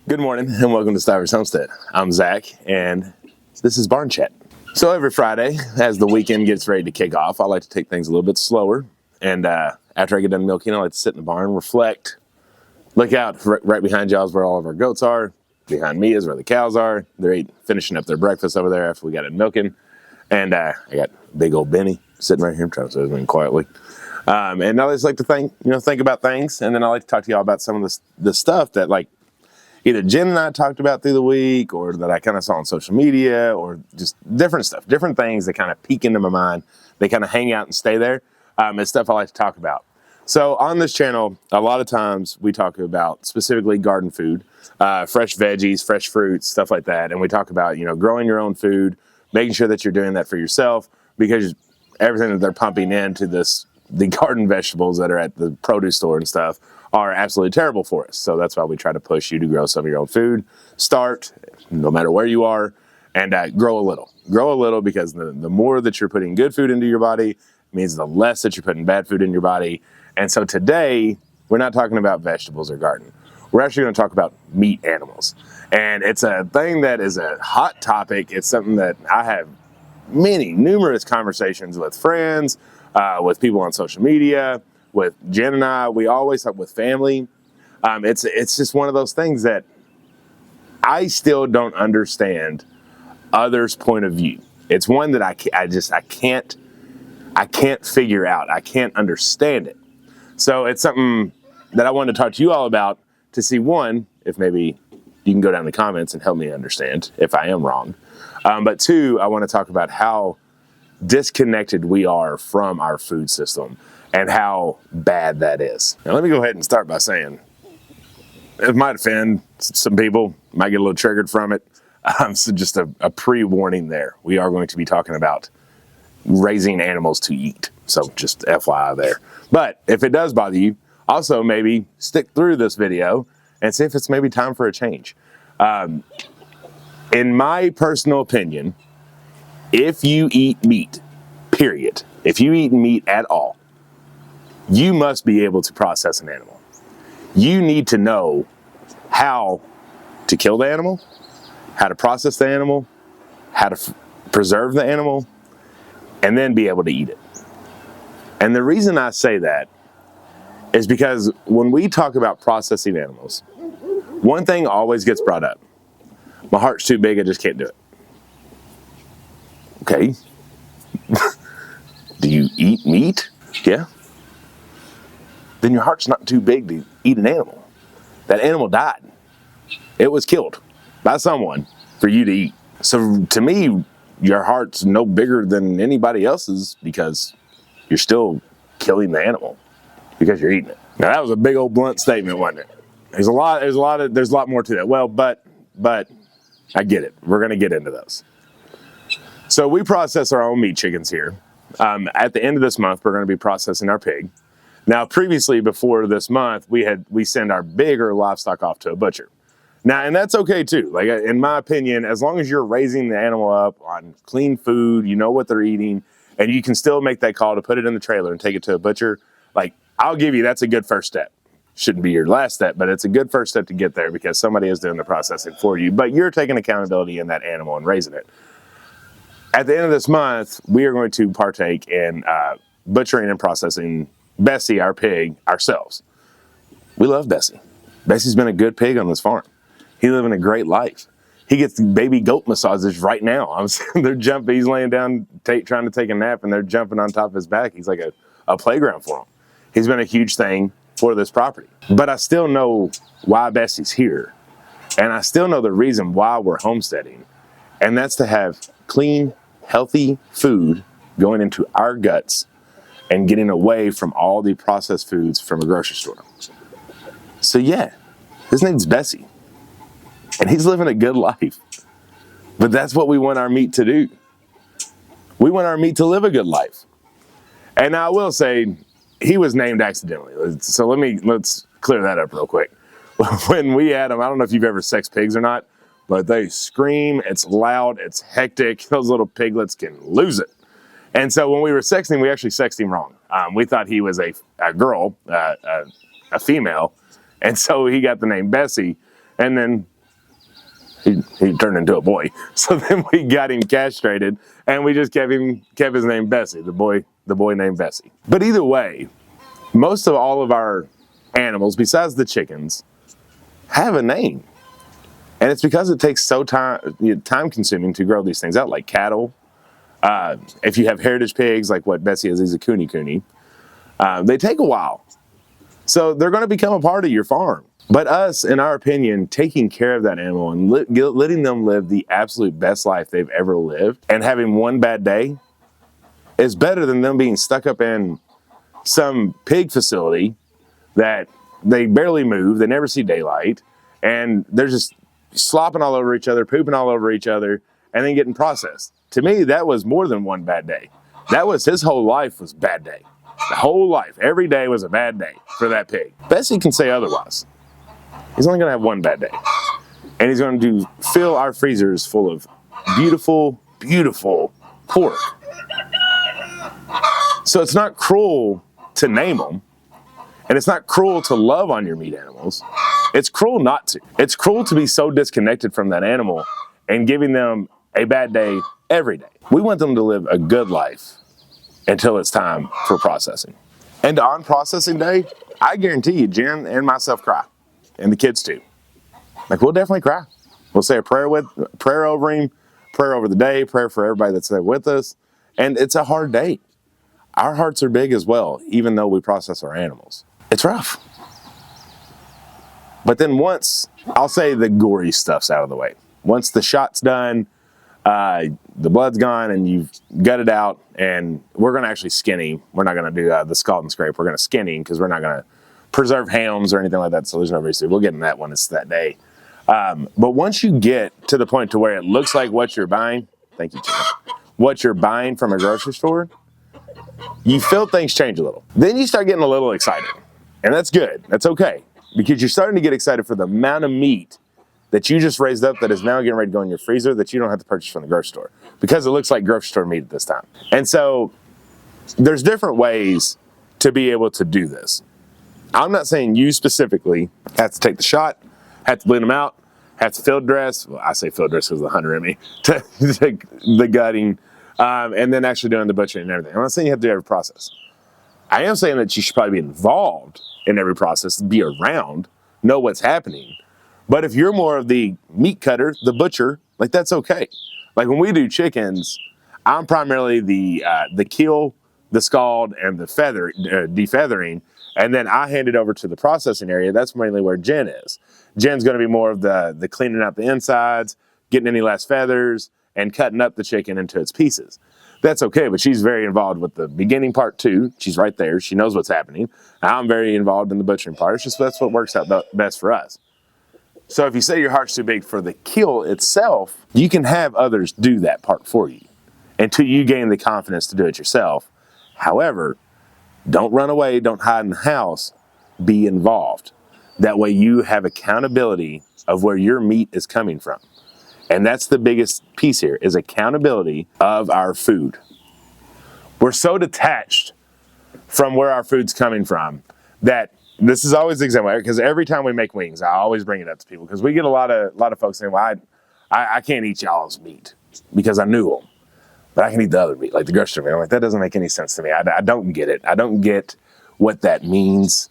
Good morning and welcome to Stivers Homestead. I'm Zach and this is Barn Chat. So every Friday, as the weekend gets ready to kick off, I like to take things a little bit slower. And after I get done milking, I like to sit in the barn, reflect, look out. Right behind y'all is where all of our goats are. Behind me is where the cows are. They're finishing up their breakfast over there after we got it milking. And I got big old Benny sitting right here. I'm trying to say everything quietly. And I just like to think about things. And then I like to talk to y'all about some of the stuff that either Jen and I talked about through the week, or that I kind of saw on social media, or just different stuff, different things that kind of peek into my mind. They kind of hang out and stay there. It's stuff I like to talk about. So on this channel, a lot of times we talk about specifically garden food, fresh veggies, fresh fruits, stuff like that. And we talk about, growing your own food, making sure that you're doing that for yourself, because everything that they're pumping into the garden vegetables that are at the produce store and stuff are absolutely terrible for us. So that's why we try to push you to grow some of your own food. Start, no matter where you are, and grow a little. Grow a little, because the more that you're putting good food into your body means the less that you're putting bad food in your body. And so today, we're not talking about vegetables or garden. We're actually going to talk about meat animals. And it's a thing that is a hot topic. It's something that I have numerous conversations with friends, with people on social media, with Jen and I. We always talk with family. It's just one of those things that I still don't understand others' point of view. It's one that I can't figure out. I can't understand it. So it's something that I wanted to talk to you all about, to see, one, if maybe you can go down in the comments and help me understand if I am wrong. But two, I want to talk about how disconnected we are from our food system and how bad that is. Now, let me go ahead and start by saying, it might offend some people, might get a little triggered from it. So just a pre-warning there. We are going to be talking about raising animals to eat. So just FYI there. But if it does bother you, also maybe stick through this video and see if it's maybe time for a change. In my personal opinion, if you eat meat, period, if you eat meat at all, you must be able to process an animal. You need to know how to kill the animal, how to process the animal, how to preserve the animal, and then be able to eat it. And the reason I say that is because when we talk about processing animals, one thing always gets brought up. My heart's too big, I just can't do it. Okay. Do you eat meat? Yeah. Then your heart's not too big to eat an animal. That animal died. It was killed by someone for you to eat. So to me, your heart's no bigger than anybody else's, because you're still killing the animal because you're eating it. Now, that was a big old blunt statement, wasn't it? There's a lot more to that. Well, but I get it. We're going to get into those. So we process our own meat chickens here. At the end of this month, we're going to be processing our pig. Now, previously, before this month, we send our bigger livestock off to a butcher. Now, and that's okay too. Like, in my opinion, as long as you're raising the animal up on clean food, you know what they're eating, and you can still make that call to put it in the trailer and take it to a butcher, I'll give you, that's a good first step. Shouldn't be your last step, but it's a good first step to get there, because somebody is doing the processing for you, but you're taking accountability in that animal and raising it. At the end of this month, we are going to partake in butchering and processing Bessie, our pig, ourselves. We love Bessie. Bessie's been a good pig on this farm. He's living a great life. He gets baby goat massages right now. They're jumping. He's laying down, trying to take a nap, and they're jumping on top of his back. He's like a playground for him. He's been a huge thing for this property. But I still know why Bessie's here. And I still know the reason why we're homesteading. And that's to have clean, healthy food going into our guts and getting away from all the processed foods from a grocery store. So yeah, his name's Bessie. And he's living a good life. But that's what we want our meat to do. We want our meat to live a good life. And I will say, he was named accidentally. So let's clear that up real quick. When we had him, I don't know if you've ever sexed pigs or not, but they scream, it's loud, it's hectic. Those little piglets can lose it. And so when we were sexting, we actually sexed him wrong. We thought he was a girl, a female. And so he got the name Bessie. And then He turned into a boy. So then we got him castrated, and we just kept his name Bessie, the boy named Bessie. But either way, most of all of our animals, besides the chickens, have a name. And it's because it takes so time consuming to grow these things out, like cattle. If you have heritage pigs, like what Bessie is, he's a cooney. They take a while. So they're going to become a part of your farm. But us, in our opinion, taking care of that animal and letting them live the absolute best life they've ever lived and having one bad day is better than them being stuck up in some pig facility that they barely move, they never see daylight, and they're just slopping all over each other, pooping all over each other, and then getting processed. To me, that was more than one bad day. That was his whole life was bad day. The whole life, every day was a bad day for that pig. Bessie can say otherwise. He's only gonna have one bad day. And he's gonna fill our freezers full of beautiful, beautiful pork. So it's not cruel to name them, and it's not cruel to love on your meat animals. It's cruel not to. It's cruel to be so disconnected from that animal and giving them a bad day every day. We want them to live a good life until it's time for processing. And on processing day, I guarantee you, Jen and myself cry, and the kids too. Like, we'll definitely cry. We'll say a prayer over him, prayer over the day, prayer for everybody that's there with us. And it's a hard day. Our hearts are big as well, even though we process our animals. It's rough. But then once, I'll say the gory stuff's out of the way. Once the shot's done, the blood's gone, and you've gutted out, and we're going to actually skin him. We're not going to do the scald and scrape. We're going to skin him because we're not going to preserve hams or anything like that, so there's no reason to. We'll get in that when it's that day. But once you get to the point to where it looks like what you're buying, thank you, Jim, what you're buying from a grocery store, you feel things change a little. Then you start getting a little excited, and that's good. That's okay, because you're starting to get excited for the amount of meat that you just raised up that is now getting ready to go in your freezer that you don't have to purchase from the grocery store, because it looks like grocery store meat at this time. And so there's different ways to be able to do this. I'm not saying you specifically have to take the shot, have to bleed them out, have to field dress. Well, I say field dress because of the hunter in me, to the gutting, and then actually doing the butchering and everything. I'm not saying you have to do every process. I am saying that you should probably be involved in every process, be around, know what's happening. But if you're more of the meat cutter, the butcher, like, that's okay. Like, when we do chickens, I'm primarily the kill, the scald, and the defeathering, and then I hand it over to the processing area. That's mainly where Jen is. Jen's going to be more of the cleaning out the insides, getting any last feathers, and cutting up the chicken into its pieces. That's okay, but she's very involved with the beginning part too. She's right there. She knows what's happening. I'm very involved in the butchering part. It's just that's what works out best for us. So if you say your heart's too big for the kill itself, you can have others do that part for you until you gain the confidence to do it yourself. However, don't run away, don't hide in the house, be involved. That way you have accountability of where your meat is coming from. And that's the biggest piece here, is accountability of our food. We're so detached from where our food's coming from that this is always the example, because every time we make wings, I always bring it up to people, because we get a lot of folks saying, well, I can't eat y'all's meat because I knew them, but I can eat the other meat, like the grocery meat. I'm like, that doesn't make any sense to me. I don't get it. I don't get what that means.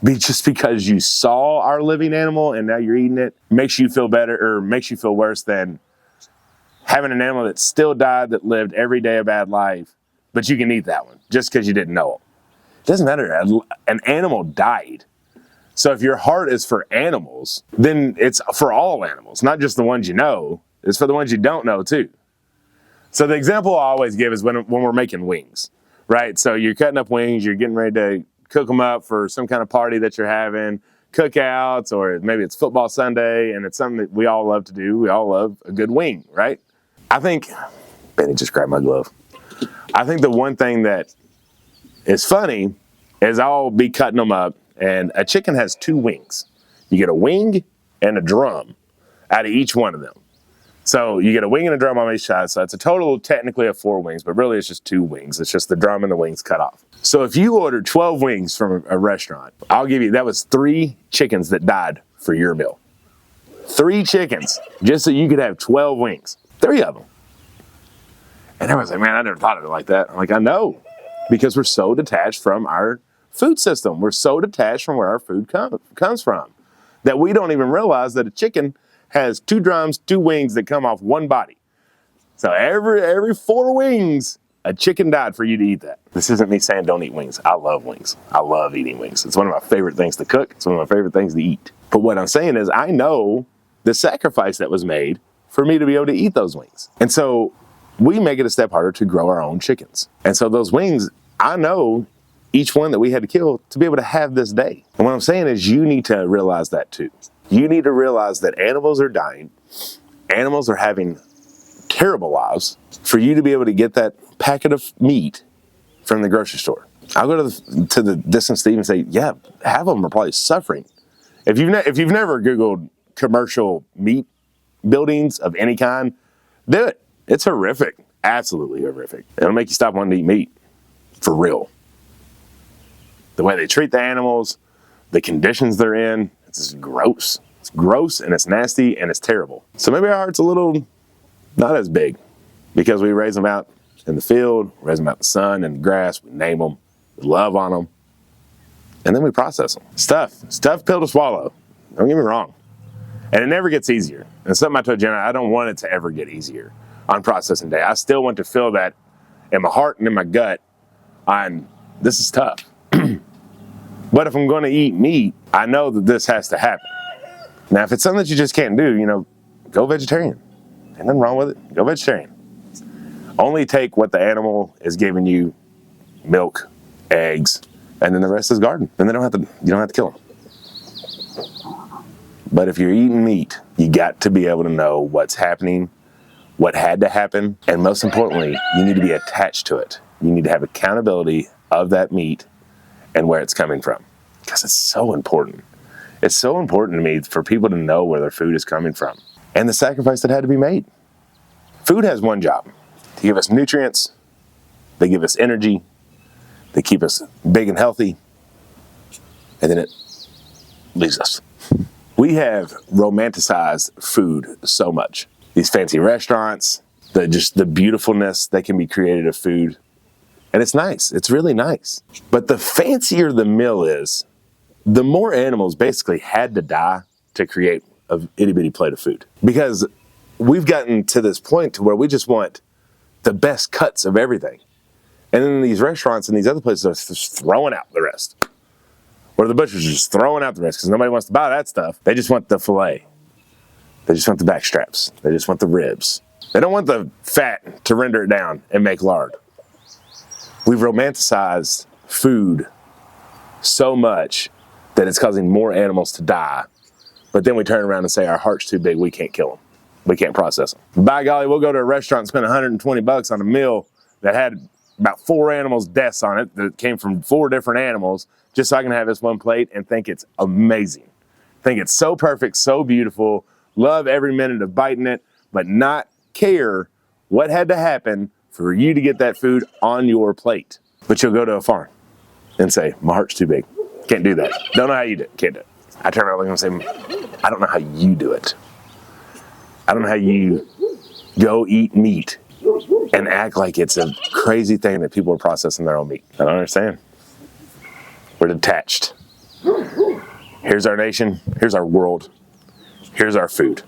Just because you saw our living animal and now you're eating it makes you feel better or makes you feel worse than having an animal that still died, that lived every day a bad life, but you can eat that one just because you didn't know it. It doesn't matter. An animal died. So if your heart is for animals, then it's for all animals, not just the ones you know. It's for the ones you don't know too. So the example I always give is when we're making wings, right? So you're cutting up wings, you're getting ready to cook them up for some kind of party that you're having, cookouts, or maybe it's football Sunday, and it's something that we all love to do. We all love a good wing, right? I think, Benny just grabbed my glove. I think the one thing that is funny is I'll be cutting them up, and a chicken has two wings. You get a wing and a drum out of each one of them. So you get a wing and a drum on each side, so that's a total technically of 4 wings, but really it's just 2 wings. It's just the drum and the wings cut off. So if you ordered 12 wings from a restaurant, I'll give you, that was 3 chickens that died for your meal. 3 chickens just so you could have 12 wings. 3 of them. And everyone's like, man, I never thought of it like that. I'm like, I know, because we're so detached from our food system. We're so detached from where our food comes from that we don't even realize that a chicken has 2 drums, 2 wings that come off one body. So every 4 wings, a chicken died for you to eat that. This isn't me saying don't eat wings. I love wings. I love eating wings. It's one of my favorite things to cook. It's one of my favorite things to eat. But what I'm saying is I know the sacrifice that was made for me to be able to eat those wings. And so we make it a step harder to grow our own chickens. And so those wings, I know each one that we had to kill to be able to have this day. And what I'm saying is you need to realize that too. You need to realize that animals are dying. Animals are having terrible lives for you to be able to get that packet of meat from the grocery store. I'll go to the distant Steve and say, yeah, half of them are probably suffering. If you've never Googled commercial meat buildings of any kind, do it. It's horrific. Absolutely horrific. It'll make you stop wanting to eat meat. For real. The way they treat the animals, the conditions they're in, it's just gross. It's gross and it's nasty and it's terrible. So maybe our heart's a little not as big because we raise them out in the field, raise them out in the sun and the grass, we name them, we love on them, and then we process them. Stuff pill to swallow. Don't get me wrong. And it never gets easier. And something I told Jenna, I don't want it to ever get easier on processing day. I still want to feel that in my heart and in my gut this is tough. But if I'm going to eat meat, I know that this has to happen. Now, if it's something that you just can't do, go vegetarian. Ain't nothing wrong with it. Go vegetarian. Only take what the animal is giving you, milk, eggs, and then the rest is garden. Then you don't have to kill them. But if you're eating meat, you got to be able to know what's happening, what had to happen, and most importantly, you need to be attached to it. You need to have accountability of that meat and where it's coming from, because it's so important. It's so important to me for people to know where their food is coming from and the sacrifice that had to be made. Food has one job: to give us nutrients, they give us energy, they keep us big and healthy, and then it leaves us. We have romanticized food so much. These fancy restaurants, the beautifulness that can be created of food. And it's nice. It's really nice. But the fancier the meal is, the more animals basically had to die to create an itty-bitty plate of food. Because we've gotten to this point to where we just want the best cuts of everything. And then these restaurants and these other places are just throwing out the rest. Or the butchers are just throwing out the rest because nobody wants to buy that stuff. They just want the filet. They just want the back straps. They just want the ribs. They don't want the fat to render it down and make lard. We've romanticized food so much that it's causing more animals to die. But then we turn around and say our heart's too big, we can't kill them. We can't process them. By golly, we'll go to a restaurant and spend $120 on a meal that had about 4 animals' deaths on it that came from 4 different animals just so I can have this one plate and think it's amazing. Think it's so perfect, so beautiful, love every minute of biting it, but not care what had to happen for you to get that food on your plate. But you'll go to a farm and say, my heart's too big. Can't do that. Don't know how you do it. Can't do it. I turn around and say, I don't know how you do it. I don't know how you go eat meat and act like it's a crazy thing that people are processing their own meat. I don't understand. We're detached. Here's our nation. Here's our world. Here's our food.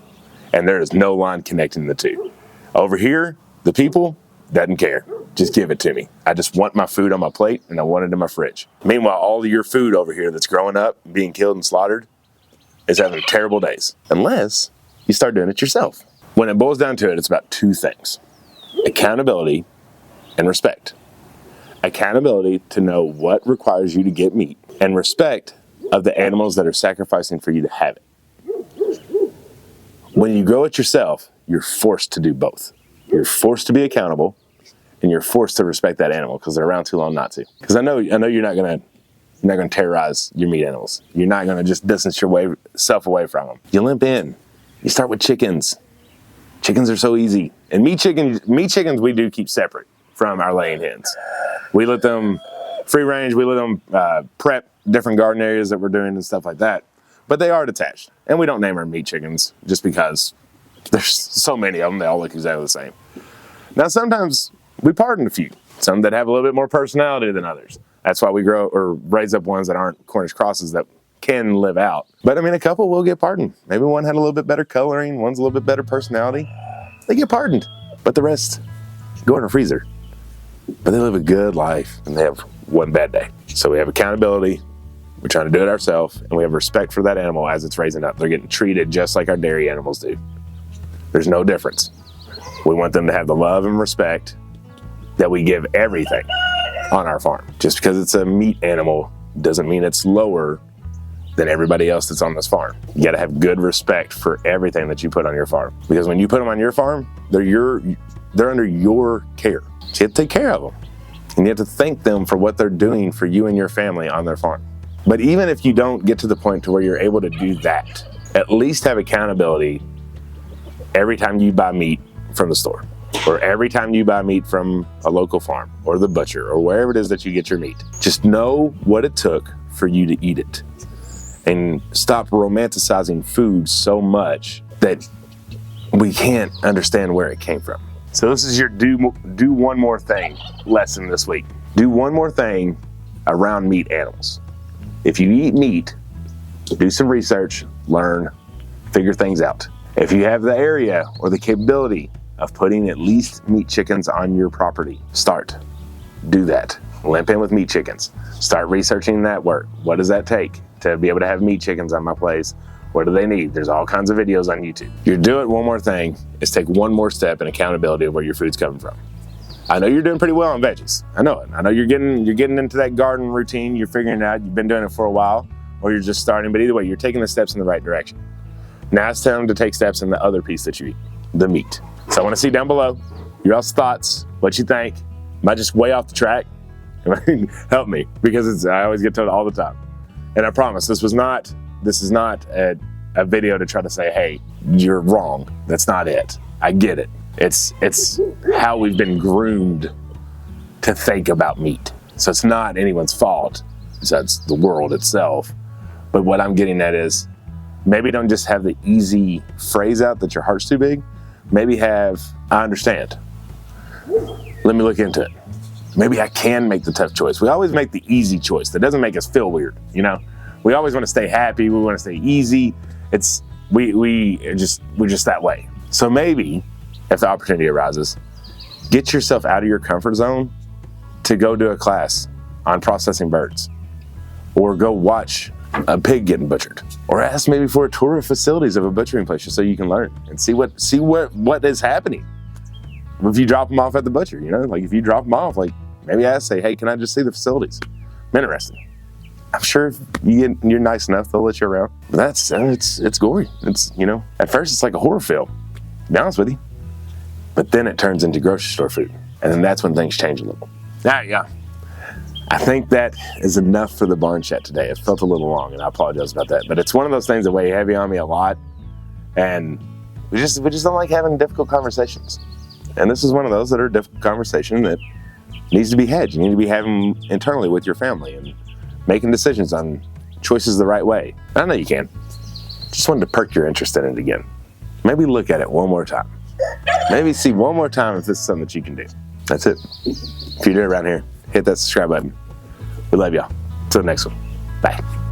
And there is no line connecting the two. Over here, the people doesn't care. Just give it to me. I just want my food on my plate and I want it in my fridge. Meanwhile, all of your food over here that's growing up, being killed and slaughtered, is having terrible days. Unless you start doing it yourself. When it boils down to it, it's about 2 things: accountability and respect. Accountability to know what requires you to get meat, and respect of the animals that are sacrificing for you to have it. When you grow it yourself, you're forced to do both. You're forced to be accountable, and you're forced to respect that animal because they're around too long not to. Because I know you're not gonna terrorize your meat animals. You're not gonna just distance yourself away from them. You limp in. You start with chickens. Chickens are so easy. And meat chickens we do keep separate from our laying hens. We let them free range. We let them prep different garden areas that we're doing and stuff like that. but they are detached. And we don't name our meat chickens just because there's so many of them, they all look exactly the same. Now, sometimes we pardon a few, some that have a little bit more personality than others. That's why we grow or raise up ones that aren't Cornish crosses that can live out. But I mean, a couple will get pardoned. Maybe one had a little bit better coloring, one's a little bit better personality. They get pardoned, but the rest go in a freezer. But they live a good life and they have one bad day. So we have accountability. We're trying to do it ourselves, and we have respect for that animal as it's raising up. They're getting treated just like our dairy animals do. There's no difference. We want them to have the love and respect that we give everything on our farm. Just because it's a meat animal doesn't mean it's lower than everybody else that's on this farm. You gotta have good respect for everything that you put on your farm. Because when you put them on your farm, they're under your care. So you have to take care of them. And you have to thank them for what they're doing for you and your family on their farm. But even if you don't get to the point to where you're able to do that, at least have accountability every time you buy meat from the store, or every time you buy meat from a local farm or the butcher or wherever it is that you get your meat. Just know what it took for you to eat it, and stop romanticizing food so much that we can't understand where it came from. So this is your do one more thing lesson this week. Do one more thing around meat animals. If you eat meat, do some research, learn, figure things out. If you have the area or the capability of putting at least meat chickens on your property, do that. Limp in with meat chickens. Start researching that work. What does that take to be able to have meat chickens on my place? What do they need? There's all kinds of videos on YouTube. Your do it one more thing is take one more step in accountability of where your food's coming from. I know you're doing pretty well on veggies. I know it. I know you're getting into that garden routine. You're figuring it out. You've been doing it for a while, or you're just starting. But either way, you're taking the steps in the right direction. Now it's time to take steps in the other piece that you eat, the meat. So I want to see down below your all's thoughts, what you think. Am I just way off the track? Help me, because I always get told all the time. And I promise this is not a video to try to say, hey, you're wrong. That's not it. I get it. It's how we've been groomed to think about meat. So it's not anyone's fault besides the world itself. But what I'm getting at is, maybe don't just have the easy phrase out that your heart's too big. Maybe have, I understand. Let me look into it. Maybe I can make the tough choice. We always make the easy choice. That doesn't make us feel weird, you know? We always want to stay happy. We want to stay easy. We're just that way. So maybe, if the opportunity arises, get yourself out of your comfort zone to go do a class on processing birds, or go watch a pig getting butchered, or ask maybe for a tour of facilities of a butchering place just so you can learn and see what is happening. If you drop them off at the butcher, you know, like if you drop them off, like maybe ask, say, hey, can I just see the facilities? I'm interested. I'm sure if you're nice enough, they'll let you around. But it's gory. It's, you know, at first it's like a horror film, to be honest with you. But then it turns into grocery store food. And then that's when things change a little. All right, yeah. I think that is enough for the barn chat today. It felt a little long, and I apologize about that. But it's one of those things that weigh heavy on me a lot. And we just don't like having difficult conversations. And this is one of those that are a difficult conversation that needs to be had. You need to be having internally with your family and making decisions on choices the right way. I know you can. Just wanted to perk your interest in it again. Maybe look at it one more time. Maybe see one more time if this is something that you can do. That's it. If you're new around here, hit that subscribe button. We love y'all. Till the next one. Bye.